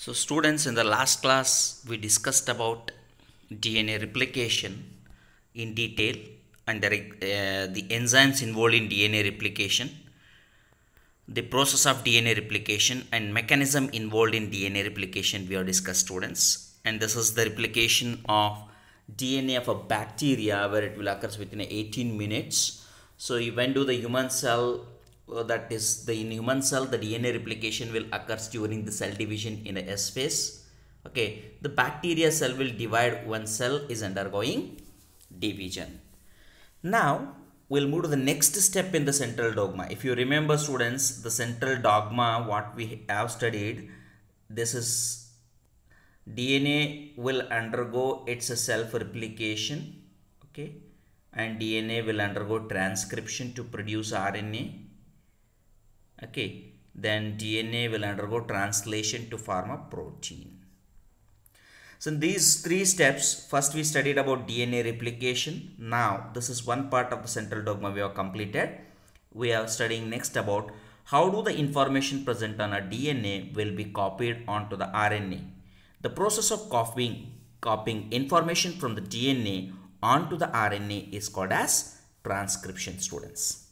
So students, in the last class we discussed about DNA replication in detail and the enzymes involved in DNA replication, the process of DNA replication and mechanism involved in DNA replication we have discussed, students. And this is the replication of DNA of a bacteria where it will occur within 18 minutes. So when do the human cell, that is in human cell, the DNA replication will occur during the cell division in a S phase. Okay, the bacteria cell will divide when cell is undergoing division. Now we'll move to the next step in the central dogma. If you remember, students, the central dogma what we have studied, this is DNA will undergo its self-replication, okay, and DNA will undergo transcription to produce RNA, okay, then DNA will undergo translation to form a protein. So in these three steps, first we studied about DNA replication. Now this is one part of the central dogma we have completed. We are studying next about how do the information present on a DNA will be copied onto the RNA. The process of copying information from the DNA onto the RNA is called as transcription, students.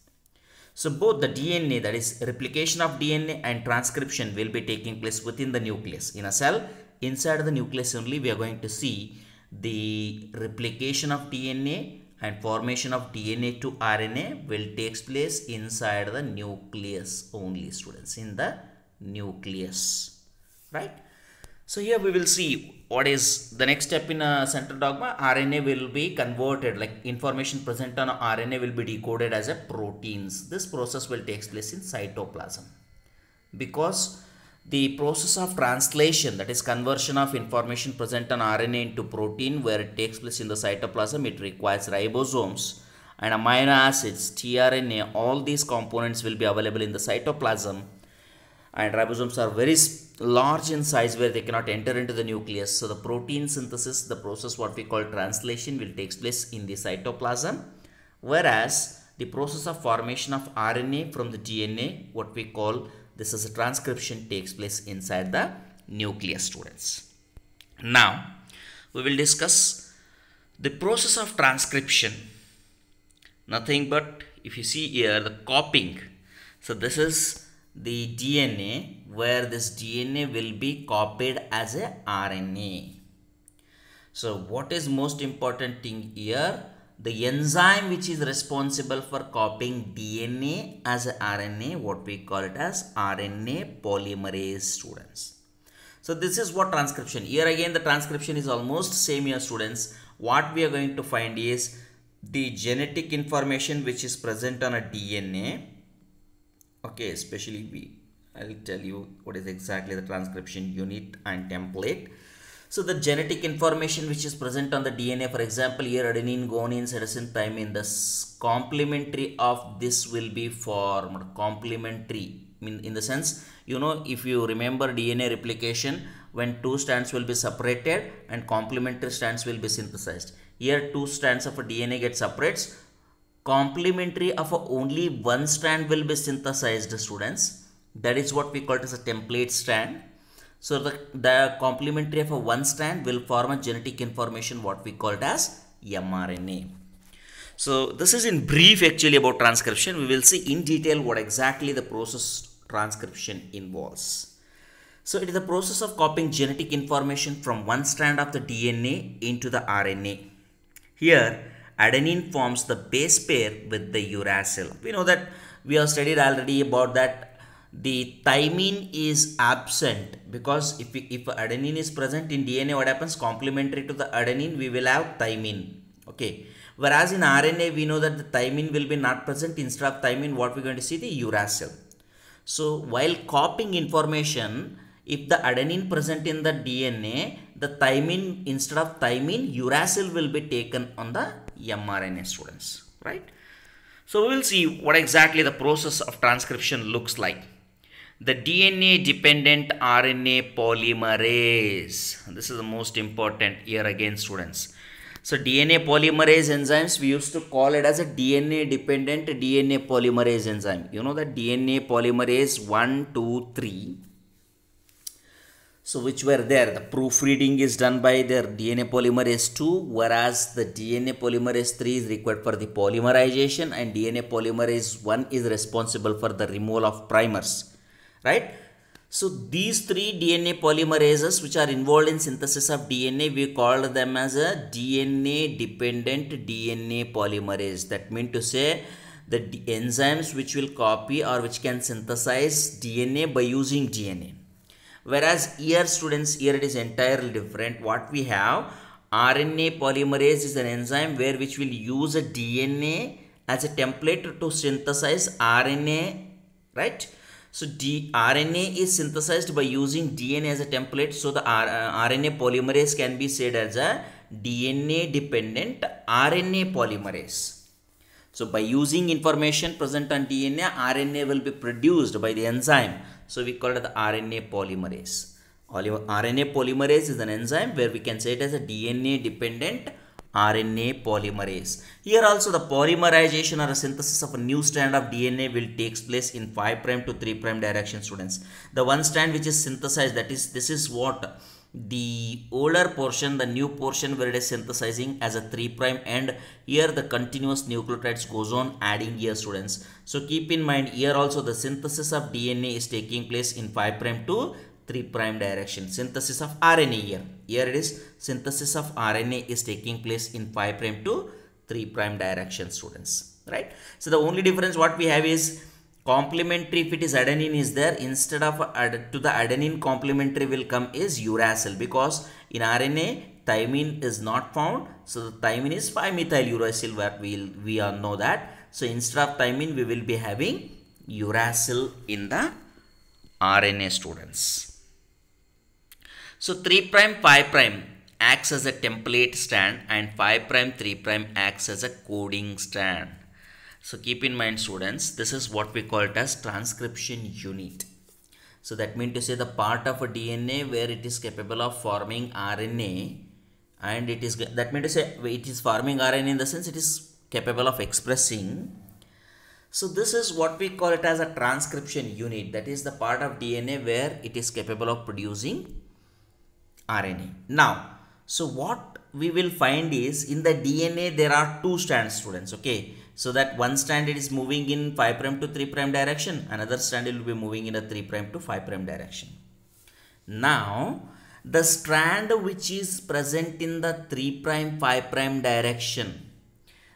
So both the DNA, that is replication of DNA, and transcription will be taking place within the nucleus. In a cell, inside the nucleus only we are going to see the replication of DNA and formation of DNA to RNA will take place inside the nucleus only, students, in the nucleus, right? So here we will see what is the next step in a central dogma. RNA will be converted, like information present on RNA will be decoded as a proteins. This process will take place in cytoplasm, because the process of translation, that is conversion of information present on RNA into protein, where it takes place in the cytoplasm, it requires ribosomes and amino acids, tRNA. All these components will be available in the cytoplasm, and ribosomes are very large in size where they cannot enter into the nucleus. So the protein synthesis, the process what we call translation, will take place in the cytoplasm, whereas the process of formation of RNA from the DNA, what we call this is a transcription, takes place inside the nucleus, students. Now we will discuss the process of transcription. Nothing but, if you see here, the copying. So this is the DNA, where this DNA will be copied as a RNA. So what is most important thing here? The enzyme which is responsible for copying DNA as a RNA, what we call it as RNA polymerase, students. So this is what transcription. Here again the transcription is almost same here, students. What we are going to find is the genetic information which is present on a DNA. Okay, especially I'll tell you what is exactly the transcription unit and template. So the genetic information which is present on the DNA, for example, here adenine, guanine, cytosine, thymine, the complementary of this will be formed. Complementary, in the sense, you know, if you remember DNA replication, when two strands will be separated and complementary strands will be synthesized. Here two strands of a DNA get separates. Complementary of only one strand will be synthesized, students. That is what we call it as a template strand. So the complementary of one strand will form a genetic information what we call it as mRNA. So this is in brief actually about transcription. We will see in detail what exactly the process transcription involves. So it is the process of copying genetic information from one strand of the DNA into the RNA. Here adenine forms the base pair with the uracil. We know that we have studied already about that the thymine is absent, because if adenine is present in DNA, what happens? Complementary to the adenine we will have thymine. Okay, whereas in RNA we know that the thymine will be not present. Instead of thymine, what we're going to see? The uracil. So while copying information, if the adenine present in the DNA, the thymine, instead of thymine, uracil will be taken on the mRNA, students, right? So we will see what exactly the process of transcription looks like. The DNA dependent RNA polymerase. This is the most important here again, students. So DNA polymerase enzymes, we used to call it as a DNA dependent DNA polymerase enzyme. You know that DNA polymerase 1, 2, 3. So which were there, the proofreading is done by their DNA polymerase 2, whereas the DNA polymerase 3 is required for the polymerization, and DNA polymerase 1 is responsible for the removal of primers, right? So these three DNA polymerases which are involved in synthesis of DNA, we call them as a DNA dependent DNA polymerase. That means to say the enzymes which will copy or which can synthesize DNA by using DNA. Whereas here students, here it is entirely different. What we have, RNA polymerase is an enzyme where which will use a DNA as a template to synthesize RNA, right? So RNA is synthesized by using DNA as a template. So the RNA polymerase can be said as a DNA dependent RNA polymerase. So by using information present on DNA, RNA will be produced by the enzyme. So we call it the RNA polymerase. RNA polymerase is an enzyme where we can say it as a DNA dependent RNA polymerase. Here also the polymerization or a synthesis of a new strand of DNA will takes place in 5' to 3' direction, students. The one strand which is synthesized, that is, this is what the older portion, the new portion where it is synthesizing as a 3' and here the continuous nucleotides goes on adding here, students. So keep in mind here also the synthesis of DNA is taking place in 5' to 3' direction. Synthesis of RNA here. Here it is synthesis of RNA is taking place in 5' to 3' direction, students. Right? So the only difference what we have is complementary. If it is adenine is there, instead of to the adenine complementary will come is uracil, because in RNA thymine is not found. So the thymine is 5-methyl uracil, where we all know that. So instead of thymine we will be having uracil in the RNA, students. So 3', 5' acts as a template strand and 5', 3' acts as a coding strand. So keep in mind, students, this is what we call it as transcription unit. So that means to say the part of a DNA where it is capable of forming RNA, and it is, that means to say it is forming RNA in the sense it is capable of expressing. So this is what we call it as a transcription unit. That is the part of DNA where it is capable of producing RNA. Now, so what we will find is in the DNA there are two strands, students. Okay, so that one strand it is moving in 5' to 3' direction, another strand will be moving in a 3' to 5' direction. Now the strand which is present in the 3', 5' direction,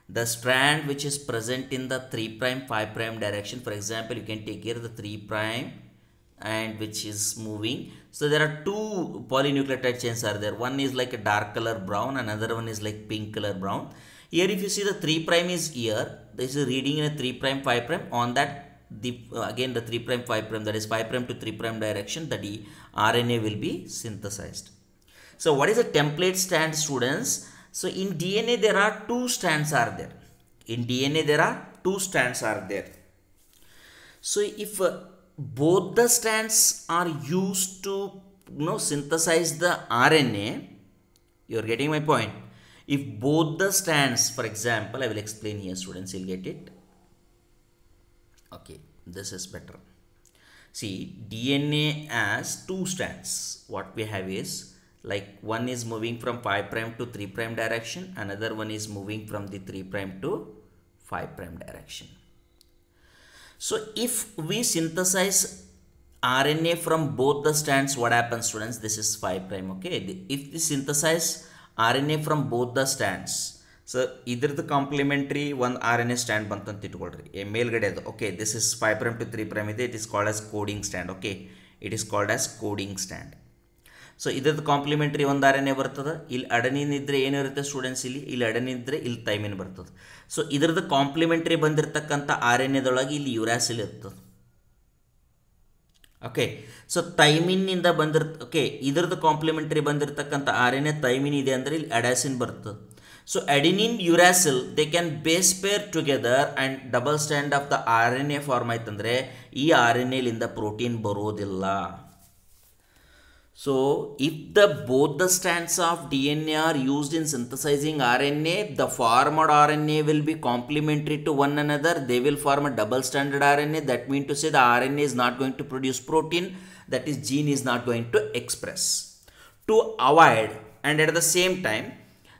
the strand which is present in the 3', 5' direction, for example, you can take here the 3' and which is moving. So there are two polynucleotide chains are there. One is like a dark color brown, another one is like pink color brown. Here if you see the 3' is here, this is reading in a 3', 5', on that again the 3', 5', that is 5' to 3' direction, the RNA will be synthesized. So what is a template strand, students? So in DNA there are two strands are there. In DNA there are two strands are there. So if both the strands are used to synthesize the RNA, you are getting my point. If both the strands, for example, I will explain here, students, you'll get it. Okay, this is better. See, DNA has two strands. What we have is like one is moving from 5' to 3' direction, another one is moving from the 3' to 5' direction. So if we synthesize RNA from both the strands, what happens, students? This is 5', okay? If we synthesize RNA from both the strands, so either the complementary one RNA strand bantanta itkolri, a melgade, okay, this is 5' to 3' ide, it is called as coding strand, okay? It is called as coding strand. So either the complementary one RNA bartada, il adenine idre ಏನು ಇರುತ್ತೆ students, ಇಲ್ಲಿ adenine ಇದ್ರೆ ಇಲ್ಲಿ thymine ಬರ್ತದೆ. So ಇದರದ complementary ಬಂದಿರತಕ್ಕಂಥ RNA ದೊಳಗೆ ಇಲ್ಲಿ uracil ಇರ್ತದೆ. ಓಕೆ, ಸೊ ಥೈಮಿನ್ ಇಂದ ಓಕೆ, ಇದರದ ಕಾಂಪ್ಲಿಮೆಂಟರಿ ಬಂದಿರತಕ್ಕಂಥ RNA ಥೈಮಿನ್ ಇದೆ ಅಂದ್ರೆ ಇಲ್ಲಿ ಅಡಾಸಿನ್ ಬರ್ತದೆ. So adenine uracil they can base pair together and double strand of the RNA form ಆಯ್ತಂದ್ರೆ ಈ RNA ಲಿಂದ ಪ್ರೋಟೀನ್ ಬರೋದಿಲ್ಲ. So if both the strands of DNA are used in synthesizing RNA, the formed RNA will be complementary to one another. They will form a double stranded RNA. That means to say the RNA is not going to produce protein, that is gene is not going to express. To avoid, and at the same time,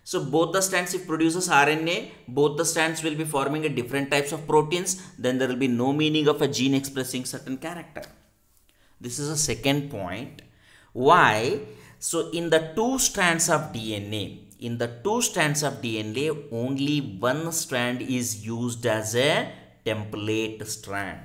so both the strands, if produces RNA, both the strands will be forming a different types of proteins, then there will be no meaning of a gene expressing certain character. This is a second point. Why? So in the two strands of DNA, only one strand is used as a template strand.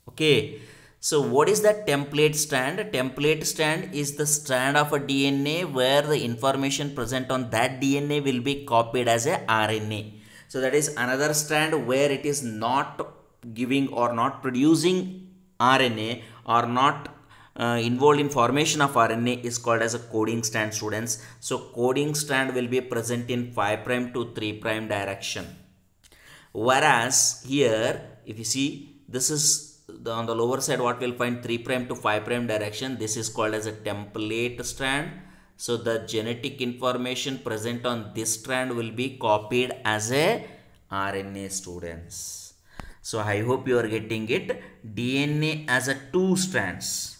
Okay. So what is that template strand? A template strand is the strand of a DNA where the information present on that DNA will be copied as a RNA. So that is another strand where it is not giving or not producing RNA or not involved in formation of RNA is called as a coding strand, students. So coding strand will be present in 5' to 3' direction. Whereas here, if you see, this is on the lower side, what we'll find 3' to 5' direction. This is called as a template strand. So the genetic information present on this strand will be copied as a RNA, students. So I hope you are getting it. DNA as a two strands,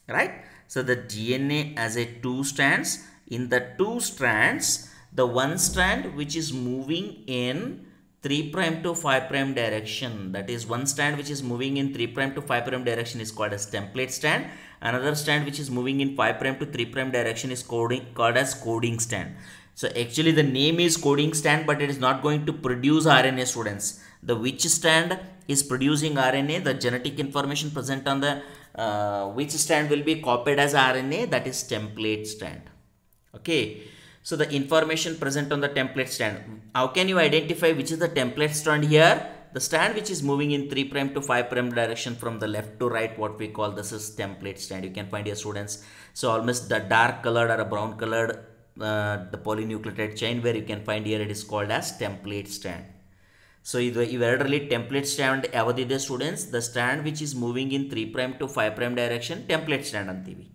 right? So the DNA as a two strands. In the two strands, the one strand which is moving in 3' to 5' direction, that is one strand which is moving in 3' to 5' direction is called as template strand. Another strand which is moving in 5' to 3' direction is called as coding strand. So actually the name is coding strand, but it is not going to produce RNA, students. The which strand is producing RNA, the genetic information present on the which strand will be copied as RNA, that is template strand. Okay. So the information present on the template strand. How can you identify which is the template strand here? The strand which is moving in 3' to 5' direction from the left to right, what we call this is template strand. You can find here, students. So almost the dark colored or a brown colored the polynucleotide chain where you can find here, it is called as template strand. So iveradರಲ್ಲಿ template strand ಯಾವದಿದೆ, students? The strand which is moving in 3' to 5' direction, template strand ಅಂತೀವಿ.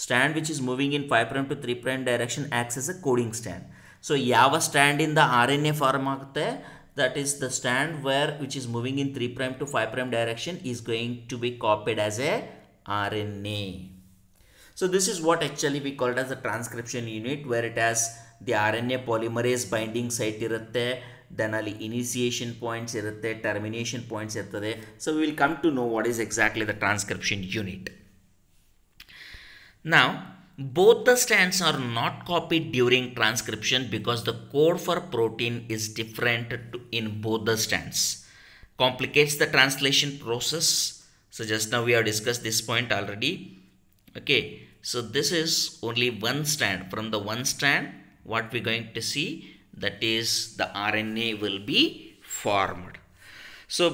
Strand which is moving in 5' to 3' direction acts as a coding strand. So ಯಾವ strand in the RNA form ಆಗುತ್ತೆ, that is the strand which is moving in 3' to 5' direction is going to be copied as a RNA. So this is what actually we call it as the transcription unit, where it has the RNA polymerase binding site irutte, then ali initiation points irutte, termination points irtade. So we will come to know what is exactly the transcription unit. Now, both the strands are not copied during transcription because the code for protein is different in both the strands. Complicates the translation process. So just now we have discussed this point already. Okay, so this is only one strand. From the one strand, what we're going to see, that is the RNA will be formed. So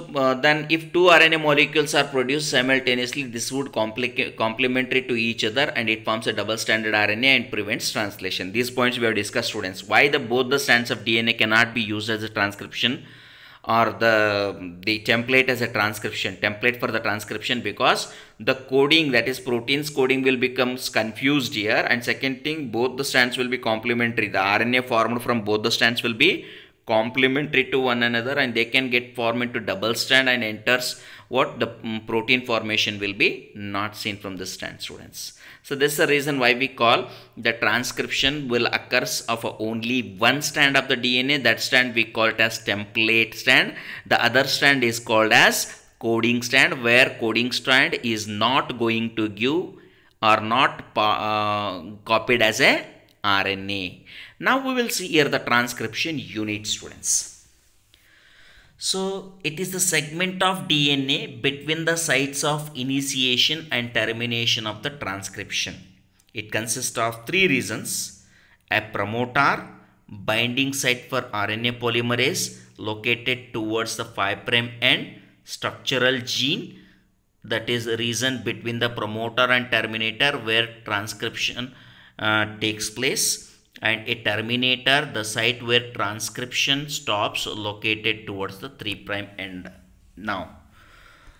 then if two RNA molecules are produced simultaneously, this would complementary to each other and it forms a double stranded RNA and prevents translation. These points we have discussed, students. Why both the strands of DNA cannot be used as a transcription or the template as a template for the transcription, because the coding, that is proteins coding, will become confused here. And second thing, both the strands will be complementary. The RNA formed from both the strands will be complementary to one another and they can get formed into double strand and enters what the protein formation will be not seen from the strand, students. So this is the reason why we call the transcription will occurs of only one strand of the DNA. That strand we call it as template strand. The other strand is called as coding strand, where coding strand is not going to give or not copied as a RNA. Now we will see here the transcription unit, students. So it is the segment of DNA between the sites of initiation and termination of the transcription. It consists of three regions: a promoter, binding site for RNA polymerase located towards the 5' end, structural gene, that is a region between the promoter and terminator where transcription takes place, and a terminator, the site where transcription stops, located towards the 3' end. Now,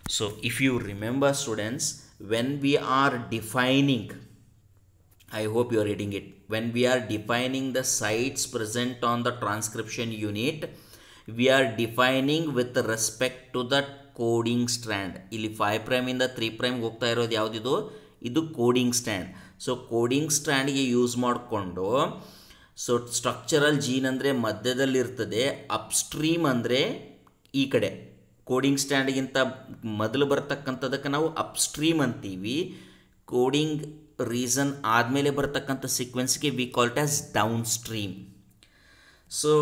so if you remember, students, when we are defining, I hope you are reading it, when we are defining the sites present on the transcription unit, we are defining with respect to the coding strand. ಇಲ್ಲಿ 5 ಪ್ರೈಮಿಂದ 3 ಪ್ರೈಮ್ಗೆ ಹೋಗ್ತಾ ಇರೋದು ಯಾವುದಿದು? ಇದು coding strand. So coding ಸ್ಟ್ರ್ಯಾಂಡ್ಗೆ use ಮಾಡಿಕೊಂಡು, so structural gene ಅಂದರೆ ಮಧ್ಯದಲ್ಲಿರ್ತದೆ, ಅಪ್ಸ್ಟ್ರೀಮ್ ಅಂದರೆ ಈ ಕಡೆ. ಕೋಡಿಂಗ್ ಸ್ಟ್ಯಾಂಡ್ಗಿಂತ ಮೊದಲು ಬರ್ತಕ್ಕಂಥದಕ್ಕೆ ನಾವು ಅಪ್ಸ್ಟ್ರೀಮ್ ಅಂತೀವಿ. ಕೋಡಿಂಗ್ ರೀಸನ್ ಆದಮೇಲೆ ಬರ್ತಕ್ಕಂಥ ಸೀಕ್ವೆನ್ಸ್ಗೆ we call it as downstream. So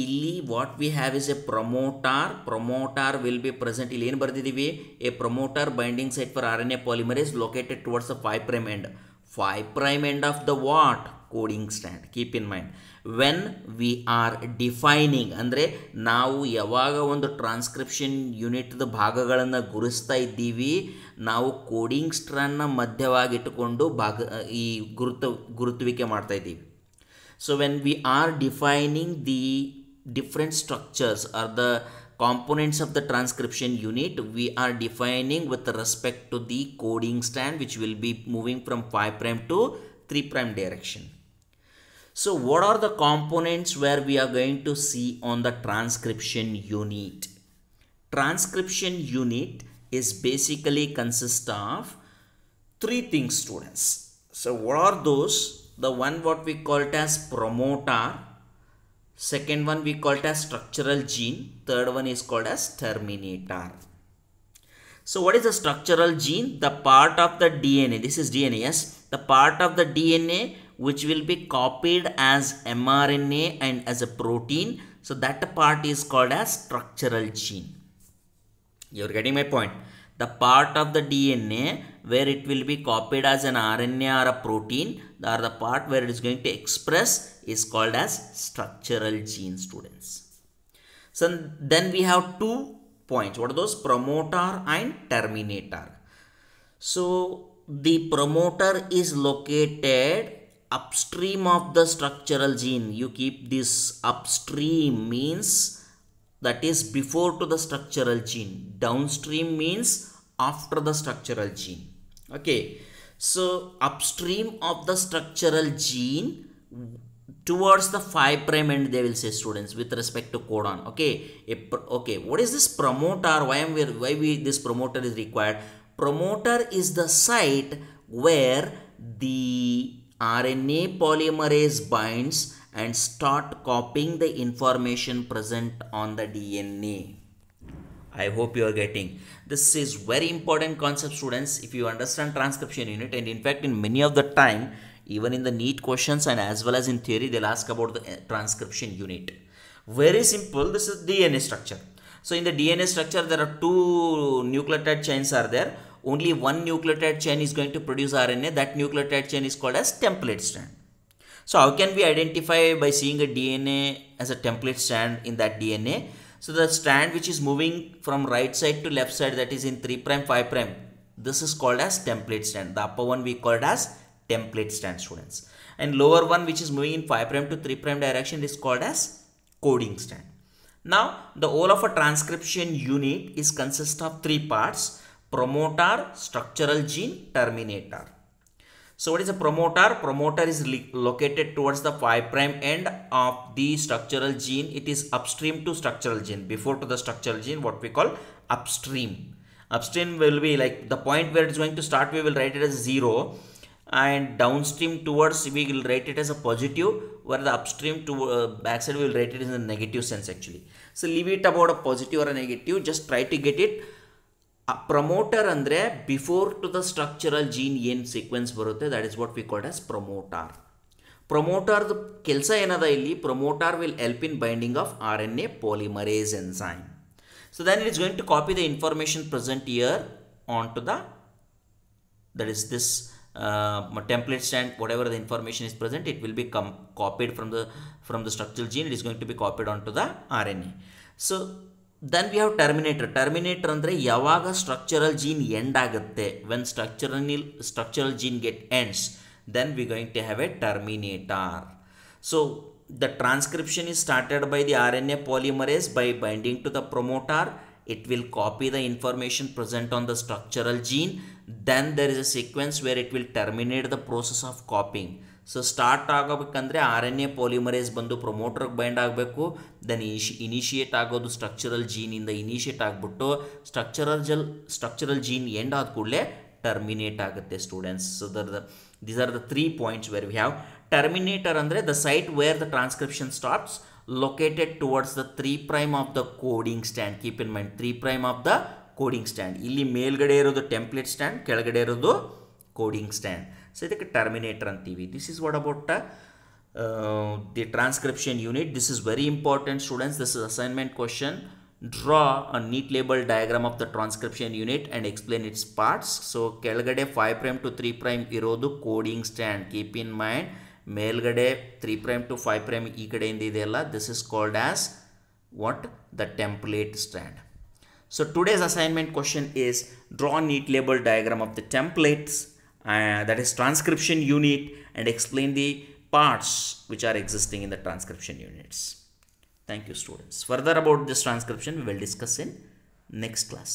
ಇಲ್ಲಿ what we have is a promoter will be present. ಇಲ್ಲಿ ಏನು ಬರೆದಿದ್ದೀವಿ? A promoter binding site for RNA polymerase located towards the 5 prime end. 5 prime end of the what? Coding stand. Keep in mind, when we are defining ಅಂದರೆ ನಾವು ಯಾವಾಗ ಒಂದು transcription ಯೂನಿಟ್ದ ಭಾಗಗಳನ್ನು ಗುರುಸ್ತಾ ಇದ್ದೀವಿ, ನಾವು ಕೋಡಿಂಗ್ ಸ್ಟ್ರ್ಯಾಂಡ್ನ ಮಧ್ಯವಾಗಿಟ್ಟುಕೊಂಡು ಈ ಗುರುತುವಿಕೆ ಮಾಡ್ತಾ ಇದ್ದೀವಿ. So when we are defining the different structures or the components of the transcription unit, we are defining with respect to the coding strand which will be moving from 5 prime to 3 prime direction. So what are the components where we are going to see on the transcription unit? Transcription unit is basically consist of 3 things, students. So what are those? The one what we call it as promoter, second one we call it as structural gene, third one is called as terminator. So what is the structural gene? The part of the DNA, this is DNA, yes, the part of the DNA which will be copied as mRNA and as a protein. So that part is called as structural gene. You're getting my point? The part of the DNA where it will be copied as an RNA or a protein, or the part where it is going to express, is called as structural gene, students. So then we have 2 points. What are those? Promoter and terminator. So the promoter is located upstream of the structural gene. You keep this upstream means that is before to the structural gene. Downstream means after the structural gene. Okay, so upstream of the structural gene towards the 5 prime end, they will say, students, with respect to codon. Okay, okay, what is this promoter? Why this promoter is required? Promoter is the site where the RNA polymerase binds and start copying the information present on the DNA. I hope you are getting. This is very important concept, students, if you understand transcription unit. And in fact, in many of the time, even in the NEET questions and as well as in theory, they'll ask about the transcription unit. Very simple. This is DNA structure. So in the DNA structure, there are 2 nucleotide chains are there. Only one nucleotide chain is going to produce RNA. That nucleotide chain is called as template strand. So how can we identify by seeing a DNA as a template strand in that DNA? So the strand which is moving from right side to left side, that is in 3 prime 5 prime, this is called as template strand. The upper one we call it as template strand, students, and lower one which is moving in 5 prime to 3 prime direction is called as coding strand. Now the whole of a transcription unit is consist of 3 parts: promoter, structural gene, terminator. So what is a promoter? Promoter is located towards the 5 prime end of the structural gene. It is upstream to structural gene. Before to the structural gene, what we call upstream. Upstream will be like the point where it is going to start, we will write it as 0, and downstream towards we will write it as a positive, where the upstream to backside we will write it in a negative sense actually. So leave it about a positive or a negative, just try to get it. Promoter ಅಂದರೆ before to the structural gene ಏನು sequence ಬರುತ್ತೆ, that is what we called as promoter. ಪ್ರಮೋಟಾರ್ದು ಕೆಲಸ ಏನದ ಇಲ್ಲಿ? Promoter will help in binding of RNA polymerase enzyme. So then it is going to copy the information present here onto the, that is this template strand. Whatever the information is present, it will be copied from the structural gene. It is going to be copied onto the RNA. So then we have terminator. Terminator ಅಂದರೆ ಯಾವಾಗ structural gene end ಆಗುತ್ತೆ, when structural gene get ends, then we going to have a terminator. So the transcription is started by the RNA polymerase by binding to the promoter. It will copy the information present on the structural gene. Then there is a sequence where it will terminate the process of copying. So start ಆಗಬೇಕಂದ್ರೆ RNA polymerase ಬಂದು ಪ್ರೊಮೋಟರ್ಗೆ bind ಆಗಬೇಕು. Then initiate ಆಗೋದು structural ಜೀನಿಂದ initiate ಆಗಿಬಿಟ್ಟು structural gene end ಆದ ಕೂಡಲೇ terminate ಆಗುತ್ತೆ students. So these are the 3 points where we have. Terminator ಅಂದರೆ the site where the transcription stops located towards the 3' of the coding strand. Keep in mind 3' of the coding strand. ಇಲ್ಲಿ ಮೇಲ್ಗಡೆ ಇರೋದು template stand, ಕೆಳಗಡೆ ಇರೋದು coding stand. So ಇದಕ್ಕೆ terminator ಅಂತೀವಿ. This is what about the transcription unit. This is very important students. This is assignment question. Draw a neat label diagram of the transcription unit and explain its parts. So ಕೆಳಗಡೆ 5' to 3' ಇರೋದು coding stand. Keep in mind ಮೇಲ್ಗಡೆ 3' to 5' ಈ ಕಡೆಯಿಂದ ಇದೆಯಲ್ಲ, this is called as what the template stand. So today's assignment question is draw neat label diagram of the templates that is transcription unit and explain the parts which are existing in the transcription units. Thank you students. Further about this transcription we will discuss in next class.